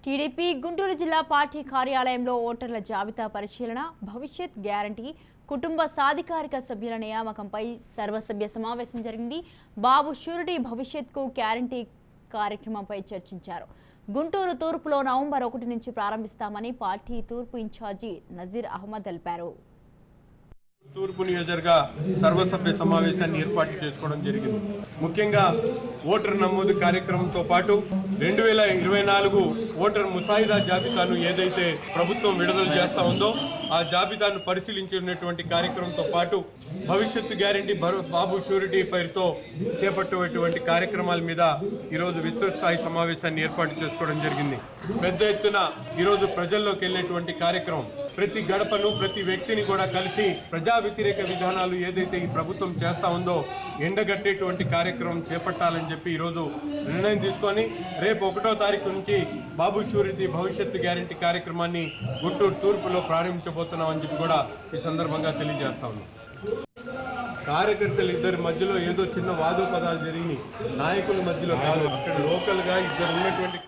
TDP Guntur జిల్లా party కార్యాలయంలో ఓటర్ల జాబితా పరిశీలన, భవిష్యత్ గ్యారంటీ, కుటుంబ సాధికారిక సభ్యుల నియామకంపై సర్వసభ్య సమావేశం జరిగింది. బాబు షూరిటీ భవిష్యత్కు గ్యారంటీ కార్యక్రమంపై చర్చించారు. గుంటూరు తూర్పులో నవంబర్ 1 నుంచి ప్రారంభిస్తామని పార్టీ తూర్పు ఇన్ఛార్జి నజీర్ అహ్మద్ తెలిపారు. తూర్పు నియోజకవర్గ సర్వసభ్య సమావేశాన్ని ఏర్పాటు చేసుకోవడం జరిగింది. ముఖ్యంగా ఓటర్ నమోదు కార్యక్రమంతో పాటు 2024 ఓటర్ ముసాయిదా జాబితాను ఏదైతే ప్రభుత్వం విడుదల చేస్తా ఉందో ఆ జాబితాను పరిశీలించినటువంటి కార్యక్రమంతో పాటు భవిష్యత్తు గ్యారంటీ బాబు షూరిటీ పేరుతో చేపట్టేటువంటి కార్యక్రమాల మీద ఈరోజు విస్తృత స్థాయి సమావేశాన్ని ఏర్పాటు చేసుకోవడం జరిగింది. పెద్ద ఎత్తున ఈరోజు ప్రజల్లోకి వెళ్ళేటువంటి కార్యక్రమం, ప్రతి గడపను ప్రతి వ్యక్తిని కూడా కలిసి ప్రజా వ్యతిరేక విధానాలు ఏదైతే ఈ ప్రభుత్వం చేస్తా ఉందో ఎండగట్టేటువంటి కార్యక్రమం చేపట్టాలని చెప్పి ఈరోజు నిర్ణయం తీసుకొని రేపు 1వ తారీఖు నుంచి బాబు షూరిటీ భవిష్యత్తు గ్యారంటీ కార్యక్రమాన్ని గుంటూరు తూర్పులో ప్రారంభించబోతున్నామని చెప్పి కూడా ఈ సందర్భంగా తెలియజేస్తా ఉన్నాం. కార్యకర్తలు ఇద్దరి మధ్యలో ఏదో చిన్న వాదోపదాలు జరిగినాయి, నాయకుల మధ్యలో కాదు. అక్కడ లోకల్గా ఇద్దరు ఉన్నటువంటి